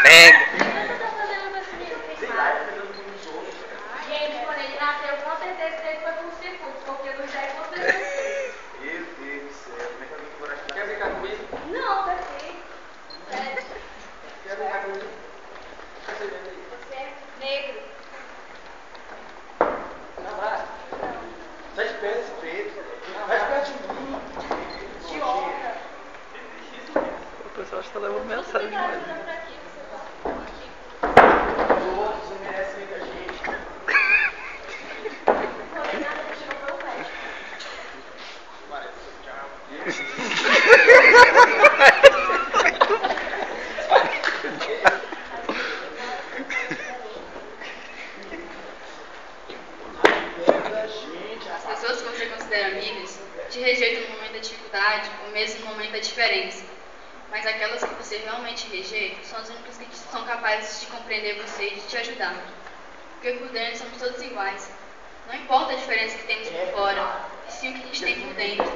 Pega. Gente, quando ele nasceu, com certeza ele foi pro circuito, porque não já é com certeza. Meu Deus do céu, como é que alguém que mora aqui? Quer brincar comigo? Não, daqui. Quer brincar comigo? Você vem aí. Você é negro. Um abraço. Sai de perto desse preto. Vai de perto de mim. De honra. O pessoal está levando mensagem demais. Os outros não merecem muita gente. As pessoas que você considera amigas te rejeitam no momento da dificuldade ou mesmo no momento da diferença. Mas aquelas que você realmente rejeita são as únicas que são capazes de compreender você e de te ajudar. Porque por dentro somos todos iguais. Não importa a diferença que temos por fora, e sim o que a gente tem por dentro.